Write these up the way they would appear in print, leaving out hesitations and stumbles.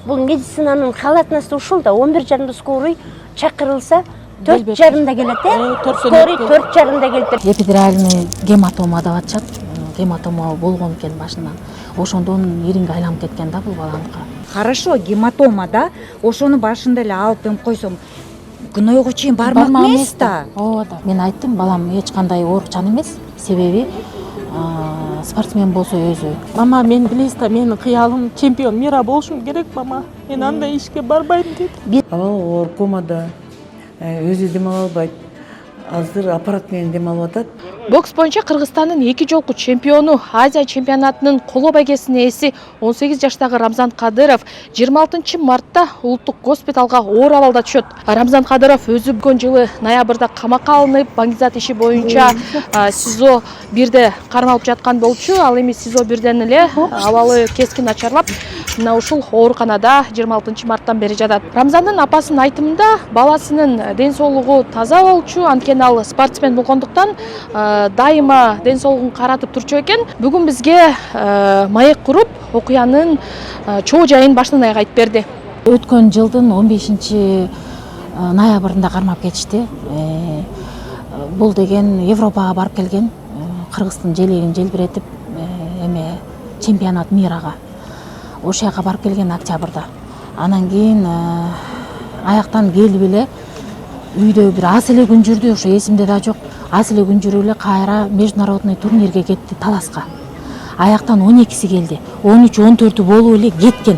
бул медицинанын халатнасы ушул да 11:30 скорый чакырылса 4:30 келет, скорый 4:30 келет. Эпидуральный гематома деп атышат. Гематома болгон экен башынан. Ошондон иринге айланып кеткен да бул баланыкы. Хорошо, гематома да, ошону башында эле алып эми койсом, күнөөгө чейин бармак эмес да. Ооба. Мен айттым, балам эч кандай оорукчан эмес, себеби спортсмен болсо өзү. Мама, мен билесиз да, менин кыялым чемпион мира болушум керек, мама. Мен андай ишке барбайм деди. Бала оор комада, өзү дем ала албайт. Азыр аппарат менен дем алып атат. Бокс боюнча Кыргызстандын 2 жолку чемпиону, Азия чемпионатынын коло байгесине ээси 18 жаштагы Рамзан Кадыров 26 мартта улуттук госпиталга оор абалда түшөт. Рамзан Кадыров өзү бүгүн жылы ноябрда камакка алынып, баңгизат иши боюнча СИЗО 1де кармалып жаткан болчу. Ал эми СИЗО 1ден эле абалы кескин начарлап, мына ушул ооруканада 26 марттан бери жатат. Рамзандын апасынын айтымында баласынын ден соолугу таза болчу, анткени ал спортсмен болгондуктан дайыма ден соолугун каратып турчу экен. Бүгүн бизге маек куруп, окуянын чоо жайын башынан аяк айтып берди. Өткөн жылдын 15 ноябрында кармап кетишти. Бул деген Европага барып келген, Кыргыздын желегин желбиретип, эме чемпионат мирага. Ошол жака барып келген октябрда. Анан кийин аяктан келип эле үйдө бир аз эле күн жүрдү, ошо эсимде да жок. Аз эле күн жүрүп эле кайра международный турнирге кетти Таласка. Аяктан 12си келди. 13-14 болуп эле кеткен.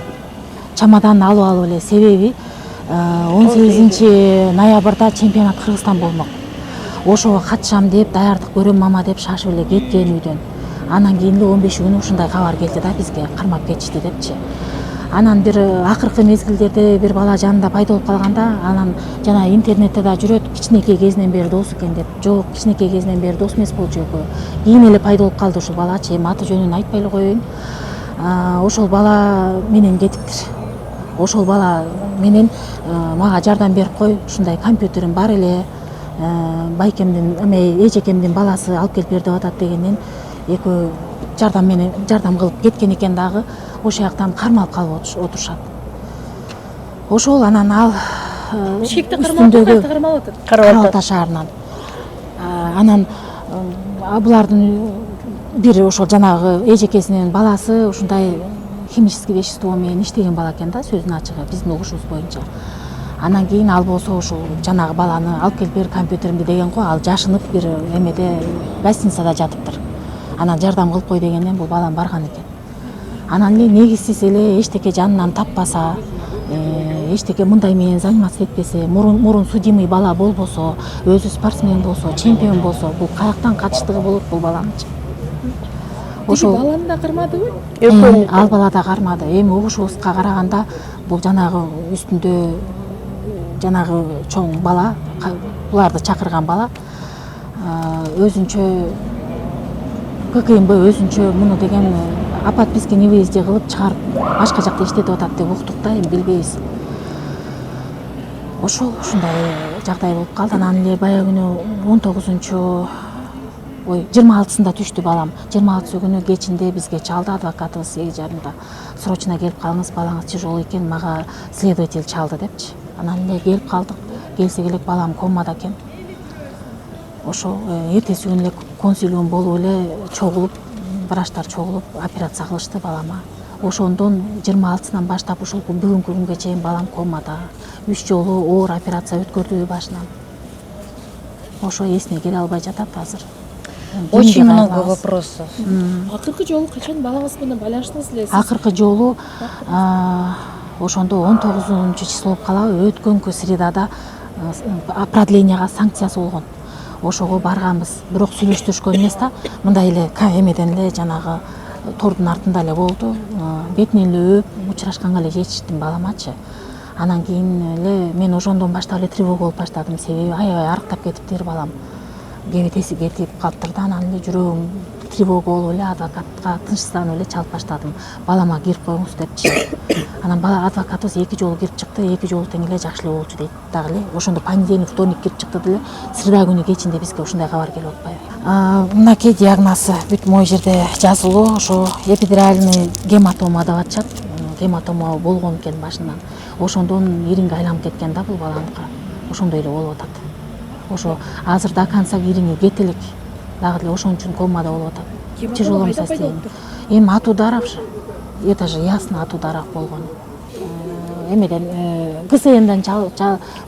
Чамаданын алып эле, себеби 18 ноябрда чемпионат Кыргызстан болмок. Ошого катышам деп, даярдык көрөм мама деп шашып эле кеткен үйдөн. Анан кийин эле 15 күнү ушундай кабар келди да бизге, кармап кетишти депчи. Анан бир акыркы мезгилдерде бир бала жанында пайда болуп калганда, анан жана интернетте да жүрөт, кичинекей кезинен бери дос экен деп. Жок, кичинекей кезинен бери дос эмес болчу экөө. Кийин эле пайда болуп калды ушул балачы, эми аты жөнүн айтпай эле коеюн. Ошол бала менен кетиптир. Ошол бала менен мага жардам берип кой, ушундай компьютерим бар эле, байкемдин, эжекемдин баласы алып келип бер деп атат дегенден экөө жардам кылып кеткен экен дагы. Ошол жактан кармалып калып отурушат. Ошол анан ал Бишкекте кармалып атат. Карабал Ата шаарынан. Анан булардын бири ошол жанагы эжекесинин баласы ушундай химический вещество менен иштеген бала экен да, сөзүнүн ачыгы, биздин угушубуз боюнча. Анан кийин ал болсо ушул жанагы баланы алып келип бер компьютеримди деген го, ал жашынып бир эмеде гостиницада жатыптыр. Анан жардам кылып кой дегенден бул балам барган экен. Анан эле негизсиз эле эчтеке жанынан таппаса, эчтеке мындай менен заниматься этпесе, мурун судимый бала болбосо, өзү спортсмен болсо, чемпион болсо, бул каяктан катыштыгы болот бул баланычы. Ошол баланы да кармадыбы? Ал бала да кармады. Эми угушубузга караганда бул жанагы үстүндө жанагы чоң бала, буларды чакырган бала өзүнчө ККМБ өзүнчө муну деген апат бизге невыезде кылып чыгарып башка жакта иштетип атат деп уктук да, эми билбейбиз. Ошол ушундай жагдай болуп калды. Анан эле баягы күнү 26-сында түштү балам. 26 күнү кечинде бизге чалды адвокатыбыз 8:30. Срочно келип калыңыз, балаңыз тяжелый экен, мага следователь чалды депчи. Анан эле келип калдык. Келсек эле балам комада экен. Ошол эртеси күнү эле консилиум болуп эле чогулуп, врачтар чогулуп операция кылышты балама. Ошондон 26-сынан баштап ушул бүгүнкү күнгө чейин балам комада. 3 жолу оор операция өткөрдү башынан. Ошо эсине келе албай жатат азыр. Очень много вопросов. Акыркы жолу качан балаңыз менен байланыштыңыз элесиз? Акыркы жолу ошондо 19 число болуп калабы, өткөнкү средада продлениега санкциясы болгон. Ошого барганбыз. Бирок сүйлөштүрүшкөн эмес да, мындай эле эмеден эле жанагы тордун артында эле болду. Бетинен эле өп, учурашканга эле жетиштим баламачы. Анан кийин эле мен ошондон баштап эле тревога болуп баштадым, себеби аябай арыктап кетиптир балам. Кебетеси кетип калыптыр да, анан эле жүрөгүм тревога болуп эле адвокатка тынчсызданып эле чалып баштадым. Балама кирип коюңуз депчи. Анан бала адвокатыбыз 2 жолу кирип чыкты, 2 жолу тең эле жакшы эле болчу дейт дагы эле. Ошондо понедельник, вторник кирип чыкты деле, среда күнү кечинде бизге ушундай кабар келип атпайбы. Мынакей диагнозу бүт могу жерде жазылуу, ошо эпидуральный гематома деп атышат. гематома болгон экен башынан. Ошондон иринге айланып кеткен да бул баланыкы. Ошондой эле болуп атат. Ошо азыр до конца иринги кете элек. Дагы деле ошон үчүн комада болуп атат. Тяжелом состоянии. Эми от ударов же. Это же ясно от ударов болгон. Эмеден ГСМден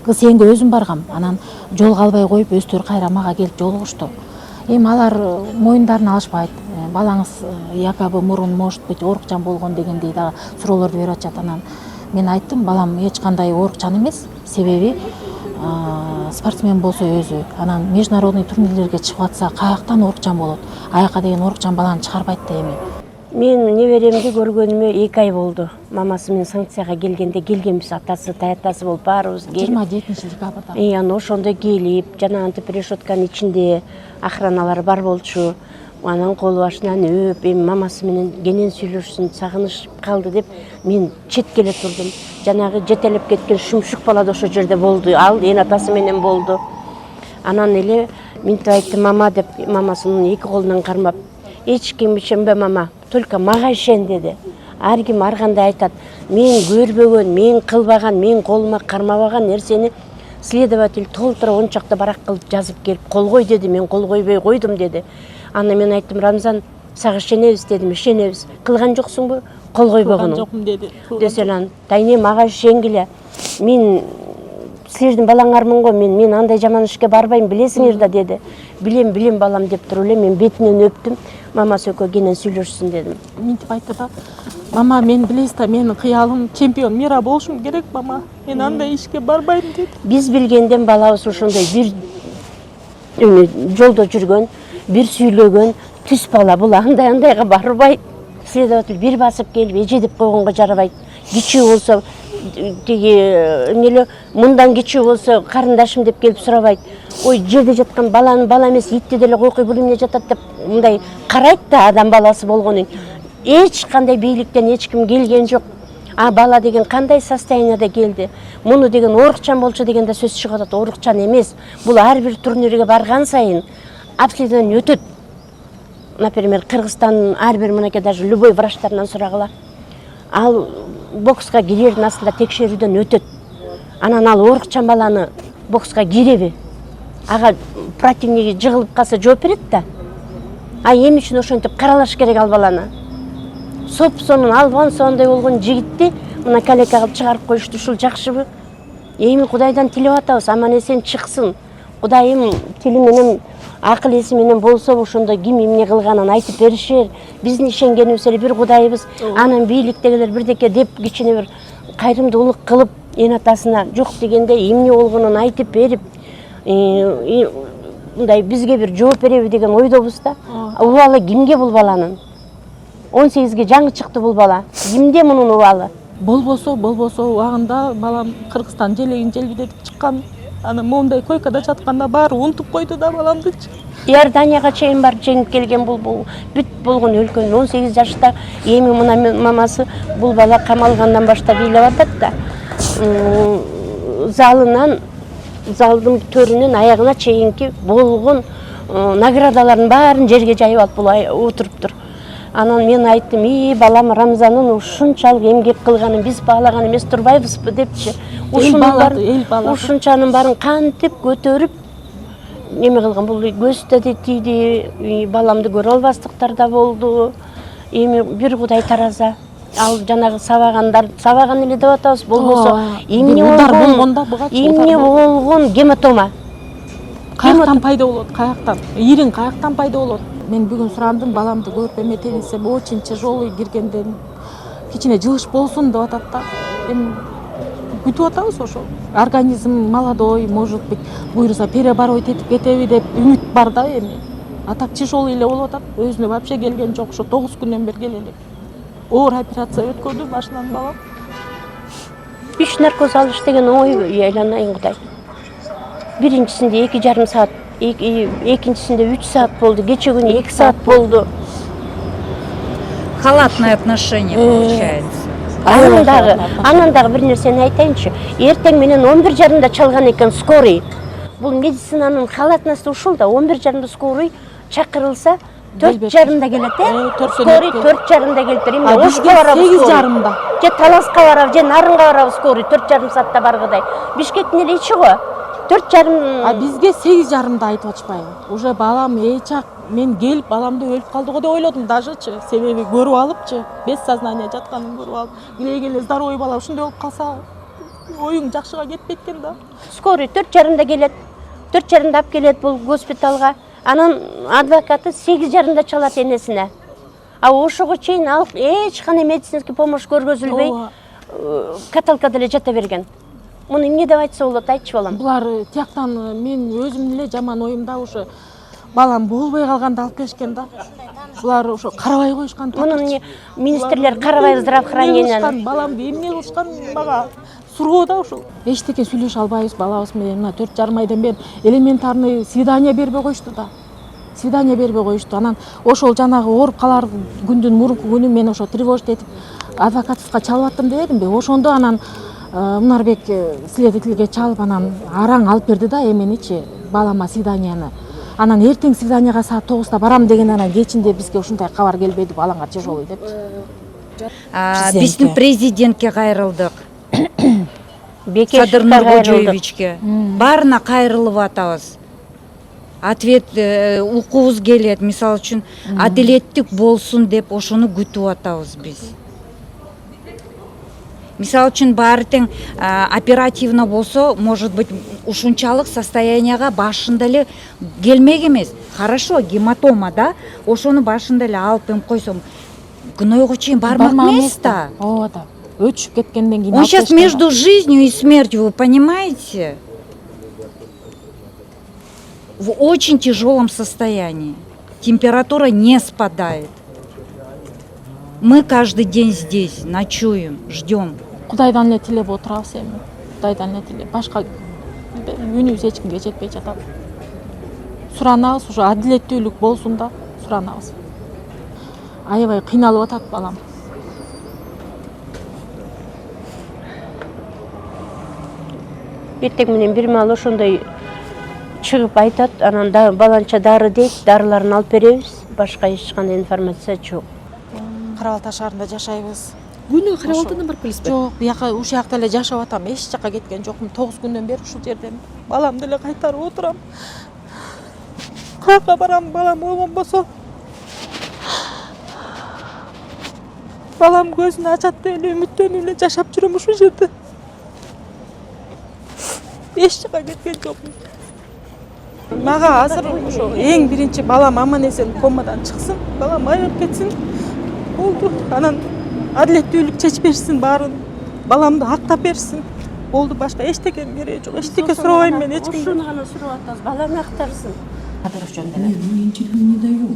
ГСМге өзүм баргам. Анан жолго албай коюп өздөрү кайра мага келип жолугушту. Эми алар моюндарына алышпайт. Балаңыз якобы мурун может быть оорукчан болгон дегендей дагы суроолорду берип атышат. Анан мен айттым, балам эч кандай оорукчан эмес. Себеби спортсмен болсо өзү анан международный турнирлерге чыгып атса каяктан оорукчан болот. Аяка деген оорукчан баланы чыгарбайт да эми. Мен неберемди көргөнүмө 2 ай болду. Мамасы менен санкцияга келгенбиз, атасы, таятасы болуп баарыбыз. 27-декабрда. Анан ошондо келип, жана антип решетканын ичинде охраналар бар болчу. Анан кол башынан өп, эми мамасы менен кенен сүйлөшсүн, сагыныш калды деп мен четке эле турдум. Жанагы жетелеп кеткен шумшук бала да ошо жерде болду. Ал эне атасы менен болду. Анан эле минтип айттым, мама деп, мамасынын 2 колунан кармап, эч ким ишенбе мама, только мага ишен деди. Ар ким ар кандай айтат. Мен көрбөгөн, мен кылбаган, мен колума кармабаган нерсени следователь толтура ончакта барак кылып жазып келип кол кой деди. Мен кол койбой койдум деди. Аны мен айттым, Рамзан, сага ишенебиз дедим, ишенебиз. Кылган жоксуңбу? Кол койбогонуң. Жокмун деди. Деселен, тайне мага ишенгиле. Мен силердин балаңармын го, мен андай жаман ишке барбайм, билесиңер да деди. Билем балам деп туруп эле мен бетинен өптүм. Мамасы экөө кенен сүйлөшсүн дедим. Минтип айтты да, мама, мен билесиз да, менин кыялым чемпион мира болушум керек, мама. Мен андай ишке барбайм деди. Биз билгенден балабыз ошондой бир жолдо жүргөн, бир сүйлөгөн, түз бала бул андайга барбайт. Следователь бир басып келип эже деп койгонго жарабайт. Кичүү болсо тиги эмеле мындан кичүү болсо карындашым деп келип сурабайт. Ой, жерде жаткан баланы бала эмес, итти деле койкуй бул эмне жатат деп мындай карайт да адам баласы болгонун. Эч кандай бийликтен эч ким келген жок. А бала деген кандай состоянияда келди? Муну деген оорукчан болчу дегенде сөз чыгып атат. Оорукчан эмес. Бул ар бир турнирге барган сайын обследование өтөт. Например, Кыргызстандын ар бир мынакей даже любой врачтарынан сурагыла. Ал бокска кирердин астында текшерүүдөн өтөт. Анан ал оорукчан баланы бокска киреби? Ага противниги жыгылып калса жооп берет да. А эмне үчүн ошентип каралаш керек ал баланы? Соп-сонун албан сондай болгон жигитти мына калека кылып чыгарып коюшту, ушул жакшыбы? Эми Кудайдан тилеп атабыз, аман эсен чыксын. Кудайым тили менен акыл эси менен болсо ошондо ким эмне кылганын айтып беришер. Биздин ишенгенибиз эле бир Кудайыбыз, анан бийликтегилер бирдеке деп кичине бир кайрымдуулук кылып, эне атасына жок дегенде эмне болгонун айтып берип, мындай бизге бир жооп береби деген ойдобуз да. Убалы кимге бул баланын? 18ге жаңы чыкты бул бала. Кимде мунун убалы? Болбосо убагында балам Кыргызстан желегин желбидетип чыккан. Аны моундай койкада жатканда баары унутуп койду да баламдычы. Иорданияга чейин барып жеңип келген бул бүт болгон өлкөнүн 18 жашта. Эми мына мамасы бул бала камалгандан баштап бийлеп атат да. Залдын төрүнөн аягына чейинки болгон наградалардын баарын жерге жайып алып бул отуруптур. Анан мен айттым, балам Рамзанын ушунчалык эмгек кылганын биз баалаган эмес турбайбызбы депчи. Ушунчанын баарын кантип көтөрүп эме кылган, бул көзү да тийди, баламды көрө албастыктар да болду. Эми бир Кудай тараза. Ал жанагы сабаган эле деп атабыз, болбосо эмне болгон гематома. Каяктан пайда болот, каяктан? Ирин каяктан пайда болот? Мен бүгүн сурандым, баламды көрүп эметелисем, очень тяжелый киргенден кичине жылыш болсун деп атат да. Эми күтүп атабыз ошо. Организм молодой, может быть, буйруса переборот этип кетеби деп үмүт бар да эми. А так тяжелый эле болуп атат. Өзүнө вообще келген жок, ошо 9 күндөн бери келе элек. Оор операция өткөрдү башынан балам. 3 наркоз алыш деген оңой айланайын Кудай. Биринчисинде 2,5 саат, экинчисинде 3 саат болду, кече күнү 2 саат болду. Халатное отношение получается. Анан дагы бир нерсени айтайынчы. Эртең менен 11:30 чалган экен скорый. Бул медицинанын халатнасы ушул да 11:30 скорый чакырылса, 4:30 келет, Скорый скорый 4:30 келиптир. Эмне А Ошко бизге барабыз. 8:30. Же Таласка барабыз, же Нарынга барабыз скорый 4:30 саатта баргыдай. Бишкектин эле ичи го. 4:30. А бизге 8:30 айтып атышпайбы. Уже балам эчак мен келип баламды өлүп калды го деп ойлодум дажычы. Себеби көрүп алыпчы, без сознания жатканын көрүп алып. Келе здоровый бала ушундай болуп калса оюң жакшыга кетпейт экен да. Скорый 4:30 келет. 4:30 алып келет бул госпиталга. Анан адвокаты 8:30 чалат энесине. А ошого чейин ал эч кандай медицинский помощь көргөзүлбөй каталкада эле жата берген. Муну эмне деп айтса болот, айтчы балам. Булар тияктан мен өзүм эле жаман оюмда уже балам болбой калганды алып келишкен да. Булар ошо карабай коюшкан. Муну эмне министрлер карабай здравоохранениени. Баламды эмне кылышкан мага суроо да ушул. Эчтеке сүйлөшө албайбыз балабыз менен. Мына 4,5 айдан бери элементарный свидание бербей коюшту да. Свидание бербей коюшту. Анан ошол жанагы ооруп калар күндүн мурунку күнү мен ошо тревожить этип адвокатовка чалып аттым дебедимби? Ошондо анан Мунарбек следовательге чалып анан араң алып берди да эменичи балама свиданияны. Анан эртең свиданияга саат 9:00 барам деген анан кечинде бизге ушундай кабар келбейди, балаңар тяжелый деп. Биздин президентке кайрылдык. Бекешевке Садыр Нуркожоевичке. Баарына кайрылып атабыз. Ответ укуубуз келет, мисалы үчүн адилеттик болсун деп ошону күтүп атабыз биз. Мисалы үчүн баары тең оперативно болсо, может быть, ушунчалык состоянияга башында эле келмек эмес. Хорошо, гематома да, ошону башында эле алып эм койсом, күнөөгө чейин бармак эмес да. Ооба да. Өчүп кеткенден кийин. Он сейчас между жизнью и смертью, вы понимаете? В очень тяжелом состоянии. Температура не спадает. Мы каждый день здесь, ночуем, ждем. Кудайдан эле тилеп отурабыз эми. Кудайдан эле тилеп. Башка үнүбүз эч кимге жетпей жатат. Суранабыз, ушу адилеттүүлүк болсун да, суранабыз. Аябай кыйналып атат балам. Эртең менен бир маал ошондой чыгып айтат, анан да баланча дары дейт, дарыларын алып беребиз. Башка эч кандай информация жок. Карабалта шаарында жашайбыз. Күнү Карабалтадан барып келесизби? Жок, бияка ушул жакта эле жашап атам. Эч жакка кеткен жокмун. 9 күндөн бери ушул жердемин. Баламды эле кайтарып отурам. Каяка барам, балам омон болсо. Балам көзүн ачат деп эле үмүттөнүп эле жашап жүрөм ушул жерде. Эч жакка кеткен жокмун. Мага азыр ошо эң биринчи балам аман эсен комадан чыксын, балам айыгып кетсин. Болду. Анан адилеттүүлүк чечип берсин баарын. Баламды актап берсин. Болду, башка эчтекенин кереги жок. Эчтеке сурабайм мен эч кимден. Ошону гана сурап атабыз, баланы актарсын. Кадыров жөнүндө. Я ничего не даю.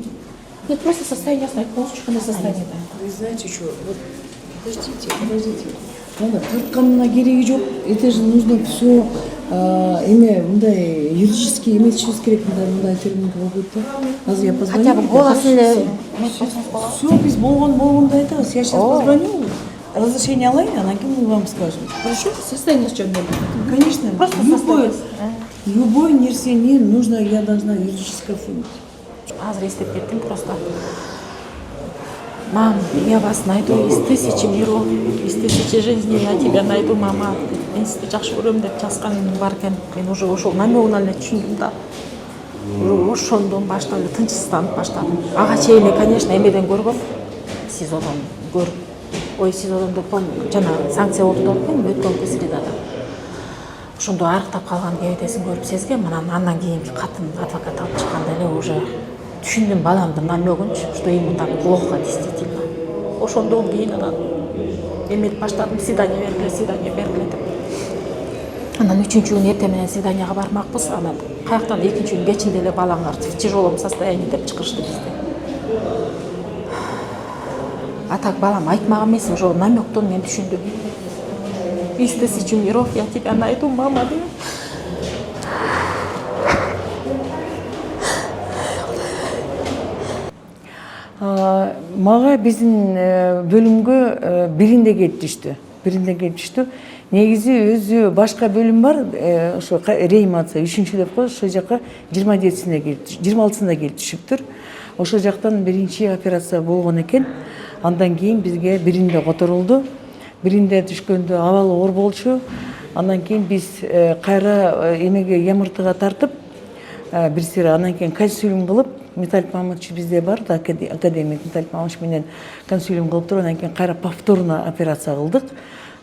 Нет, просто состояние знать полностью на состояние. Вы знаете что, вот подождите. Надо тыртканына кереги жок. Это же нужно все имя, мындай юридически иметь керек, мындай термин болбойт да. Азыр я позвоню. Хотя бы голос эле Все, биз болгондой айтабыз. Я сейчас позвоню, разрешение алайын, анан кийин мы вам скажем. Хорошо? Состояние жөнүндө. Конечно. Просто любой нерсени нужно, я должна юридически оформить. азыр эстеп кеттим просто. Мам, я вас найду из 1000 миров, из 1000 жизней, я тебя найду, мама. Мен сизди жакшы көрөм деп жазган бар экен. Мен уже ошол намегин эле түшүндүм да. Ошондон баштап эле тынчсызданып баштадым. Ага чейин эле, конечно, эмеден көргөм. СИЗОдон көрүп. Ой, СИЗОдон деп жана санкция болду деп атпаймынбы өткөнкү средада. Ошондо арыктап калган кебетесин көрүп сезгем. Андан кийинки катын адвокат алып чыкканда эле уже түшүндүм баламдын намегинчи, что ему так плохо действительно. Ошондон кийин анан эметип баштадым, свидание бергиле деп. Анан 3-чү күнү эртең менен свиданияга бармакпыз. Анан каяктан 2-чү күн кечинде эле балаңар в тяжелом состоянии деп чыгышты бизде. А так балам айтмаган эмес, ошо намектон мен түшүндүм. Из 1000 миров я тебя найду, мама деп. Мага биздин бөлүмгө биринде келип түштү. Негизи өзү башка бөлүм бар, ошо реанимация 3-деп коет, ошол жака 26-сында келип түшүптүр. ошол жактан биринчи операция болгон экен. Андан кийин бизге биринде которулду. Биринде түшкөндө абалы оор болчу. Андан кийин биз кайра эмеге ямыртыга тартып, бир сыйра андан кийин консилиум кылып, Металл Паматович bizde var da akademik Металл Паматович менен консилиум кылып туруп, андан кийин кайра повторно операция кылдык.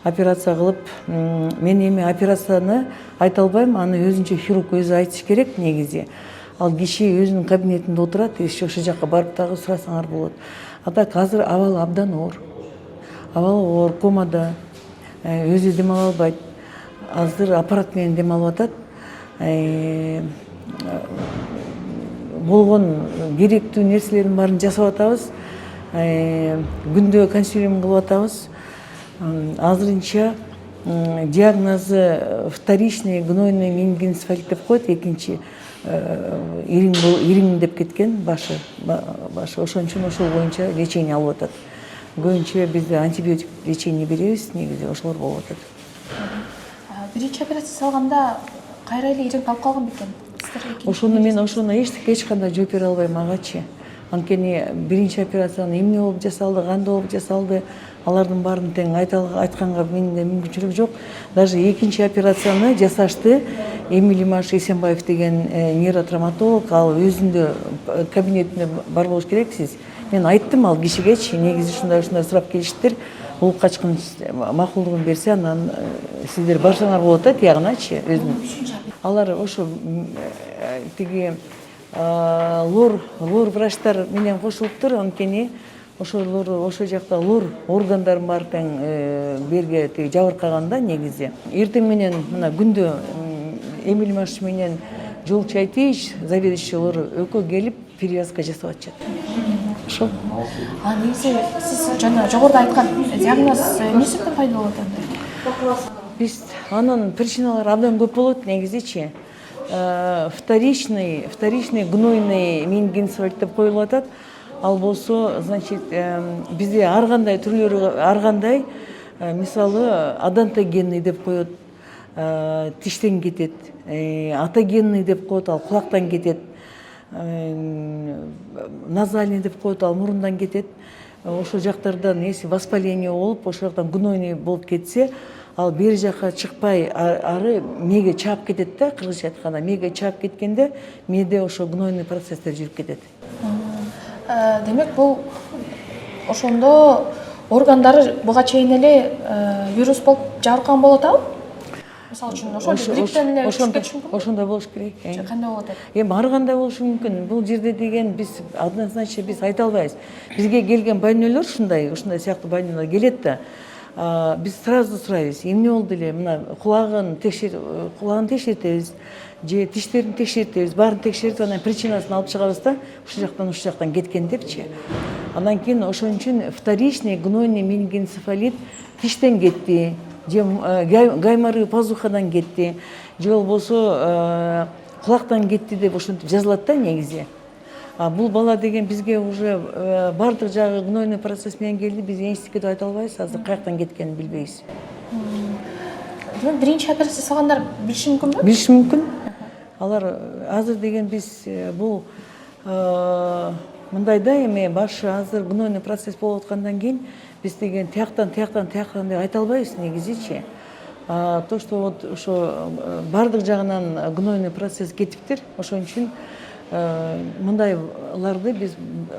Операция кылып, мен эми операцияны айта албайм, аны өзүнчө хирург өзү айтыш керек негизи. Ал киши өзүнүн кабинетинде отурат, ошол жакка барып дагы сурасаңар болот. А так азыр абалы абдан оор. Абалы оор, комада, өзү дем ала албайт. Азыр аппарат менен дем алып атат. Болгон керектүү нерселердин баарын жасап атабыз. Күндө консилиум кылып атабыз. Азырынча диагнозу вторичный гнойный менингоэнцефалит деп коет, экинчи ириң деп кеткен башы. Ошон үчүн ошол боюнча лечение алып атат. Көбүнчө биз антибиотик лечение беребиз, негизи ошолор болуп атат. Биринчи операция салганда кайра эле ириң калып калган бекен? Ошону мен эч кандай жооп бере албайм агачы. Анткени биринчи операцияны эмне болуп жасалды, кандай болуп жасалды, алардын баарын тең айтканга менде мүмкүнчүлүк жок. Даже экинчи операцияны жасашты Эмиль Имаш Эсенбаев деген нейротравматолог, ал өзүндө кабинетинде бар болуш керек. Мен айттым ал кишигечи, негизи ушундай сурап келиштир. Бул качкын макулдугун берсе, анан сиздер барсаңар болот да, тиягыначы өзүнүн. Алар ошо тиги лор врачтар менен кошулуптур, анткени ошо жакта лор органдарын баары тең берге жабыркаганда негизи. Эртең менен мына күндө Эмиль Имаш менен Жолчу Айтеевич, заведующий лор экөө келип перевязка жасап атышат. Ошол. Негизи сиз жана жогоруда айткан диагноз эмне себептен пайда болот анда? Биз анын причиналары абдан көп болот негизичи. Вторичный гнойный менингоэнцефалит деп коюлуп атат. Ал болсо, значит, бизде ар кандай түрлөрү ар кандай, мисалы адантогенный деп коет, тиштен кетет, атогенный деп коет, ал кулактан кетет, назальный деп коет, ал мурундан кетет. Ошол жактардан если воспаление болуп, ошол жактан гнойный болуп кетсе, ал бери жакка чыкпай ары мээге чаап кетет да, кыргызча айтканда мээге чаап кеткенде мээде ошо гнойный процесстер жүрүп кетет. Демек бул ошондо органдары буга чейин эле вирус болуп жабыркаган болуп атабы? Мисалы үчүн ошол грипптен эле чыгып кетиши мүмкүн. Ошондой болуш керек. Кандай болот? Эми ар кандай болушу мүмкүн. Бул жерде деген биз однозначно биз айта албайбыз. Бизге келген больнойлор ушундай сыяктуу больнойлор келет да. Биз сразу сурайбыз, эмне болду эле, мына кулагын текшертебиз, же тиштерин текшертебиз, баарын текшерип, анан причинасын алып чыгабыз да, ушул жактан кеткен депчи. Андан кийин ошон үчүн вторичный гнойный менингоэнцефалит тиштен кетти, же гайморы пазухадан кетти, же болбосо кулактан кетти деп ошентип жазылат да негизи. Бул бала деген бизге уже бардык жагы гнойный процесс менен келди, биз эчтеке деп айта албайбыз, азыр каяктан кеткенин билбейбиз. Демек биринчи операция салгандар билиши мүмкүнбү? Билиши мүмкүн. Алар азыр деген биз бул мындай да эми башы азыр гнойный процесс болуп аткандан кийин биз деген тияктан деп айта албайбыз негизичи. То, что вот ошо бардык жагынан гнойный процесс кетиптир, ошон үчүн мындайларды биз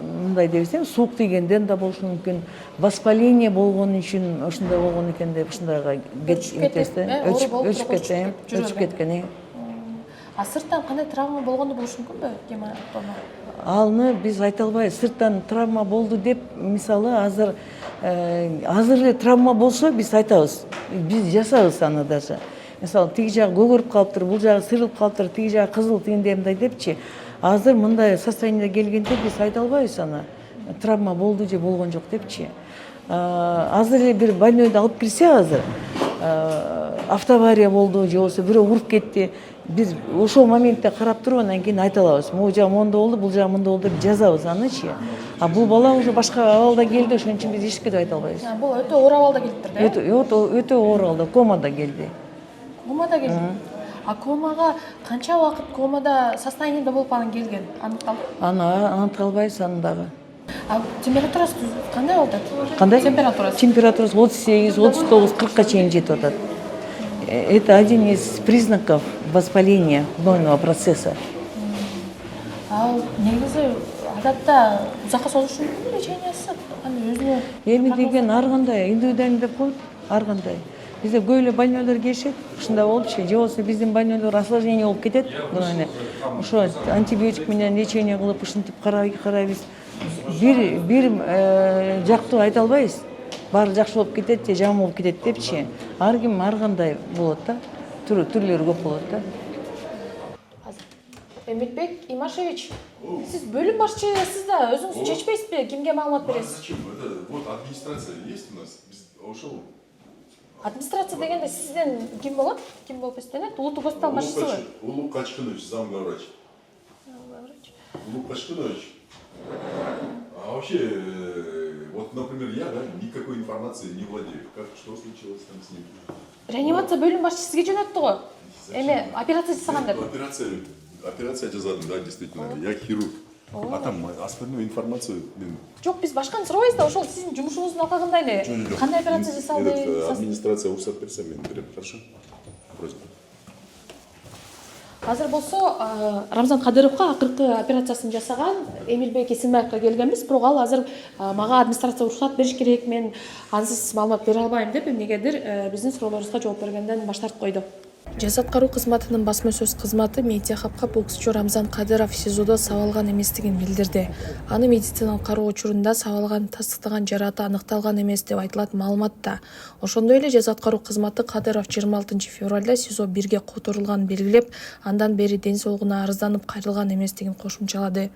мындай дейбиз, суук тийгенден да болушу мүмкүн, воспаление болгон үчүн ошондой болгон экен деп ушундайга өчүп кеткен. Сырттан кандай травма болгону болушу мүмкүнбү? Гематома. Аны биз айта албайбыз. Сырттан травма болду деп, мисалы азыр эле травма болсо биз айтабыз. Биз жасабыз аны даже. Мисалы тиги жагы көгөрүп калыптыр, бул жагы сырылып калыптыр, тиги жагы кызыл, тигинде мындай депчи. Азыр мындай состояниеге келгенде биз айта албайбыз аны. Травма болду же болгон жок депчи. Азыр эле бир больнойду алып кирсе азыр, автоавария болду же болбосо бирөө уруп кетти. Биз ошол моментте карап туруп анан кийин айта алабыз. Могу жагы мондо болду, бул жагы мондо болду деп жазабыз анычы. Бул бала уже башка абалда келди, ошон үчүн биз эчтеке деп айта албайбыз. Бул өтө оор абалда келиптир да? Өтө оор абалда, комада келди. Комада келди. А комага канча убакыт комада состояниеде болуп анан келген? Аныкталды. Аныкталбайбыз анын дагы. А температурасы кандай болуп атат? Кандай? Температурасы? Температурасы 38, 39, 40-ка чейин жетип атат. Это один из признаков воспаления гнойного процесса. Ал негизи адатта узакка созушу мүмкүн лечениясы? Кандай өзүнө? Эми деген ар кандай индивидуально деп коет, ар кандай. Бизде көп эле больнойлор келишет, ушундай болупчу. Же болбосо биздин больнойлор осложнение болуп кетет. Ошо антибиотик менен лечение кылып ушинтип карайбыз. Бир жактуу айта албайбыз. Баары жакшы болуп кетет же жаман болуп кетет депчи. Ар ким ар кандай болот да. Түрлөрү көп болот да. Эмилбек Имашевич, сиз бөлүм башчысыз да, өзүңүз чечпейсизби? Кимге маалымат бересиз? Зачем? Это вот администрация есть у нас. Ошол. Администрация дегенде сизден ким болот? Ким болуп эстенет? Улуттук госпиталь башчысыбы? Улук Качкынович, замглавврач. Улук Качкынович. А вообще, вот, например, я, да, никакой информации не владею. Как, что случилось там с ним? Реанимация бөлүм башчысы сизге жөнөттү го. Эми операция жасаган деп. Операция жасадым, да, действительно. Я хирург. А там остальную информацию... Жок, биз башканы сурабайбыз да, ошол сиздин жумушуңуздун алкагында эле. Кандай операция жасалды? Администрация уруксат берсе мен берем, хорошо? Просьба. Азыр болсо Рамзан Кадыровго акыркы операциясын жасаган Эмилбек Эсенбаевга келгенбиз, бирок ал азыр мага администрация уруксат бериш керек, мен ансыз маалымат бере албайм деп эмнегедир биздин суроолорубузга жооп бергенден баш тартып койду. Жаза аткаруу кызматынын басма сөз кызматы Медиа хабка боксчу Рамзан Кадыров СИЗОдо сабалган эместигин билдирди. Аны медициналык кароо учурунда сабалган тастыктаган жарааты аныкталган эмес деп айтылат маалыматта. Ошондой эле жаза аткаруу кызматы Кадыров 26 февралда СИЗО 1ге которулганын белгилеп, андан бери ден соолугуна арызданып кайрылган эместигин кошумчалады.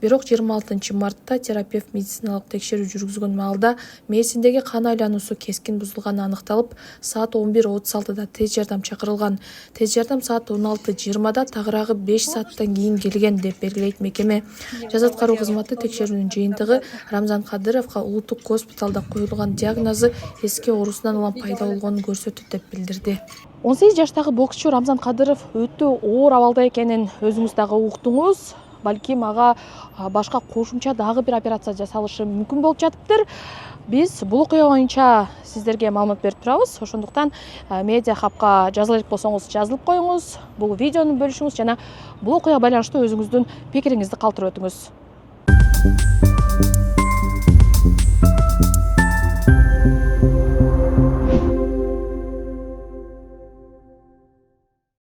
Бирок 26 мартта терапевт медициналык текшерүү жүргүзгөн маалда мээсиндеги кан айлануусу кескин бузулганы аныкталып, саат 11:36 тез жардам чакырылган. Тез жардам саат 16:20 тагыраагы 5 сааттан кийин келген деп белгилейт мекеме. Жаза аткаруу кызматы текшерүүнүн жыйынтыгы Рамзан Кадыровго улуттук госпиталда коюлган диагнозу эски оорусунан улам пайда болгонун көрсөтөт деп билдирди. 18 жаштагы боксчу Рамзан Кадыров өтө оор абалда экенин өзүңүз дагы уктуңуз. Балким ага башка кошумча дагы бир операция жасалышы мүмкүн болуп жатыптыр. Биз бул окуя боюнча сиздерге маалымат берип турабыз. Ошондуктан Медиа хабка жазыла элек болсоңуз жазылып коюңуз, бул видеону бөлүшүңүз жана бул окуяга байланыштуу өзүңүздүн пикириңизди калтырып өтүңүз.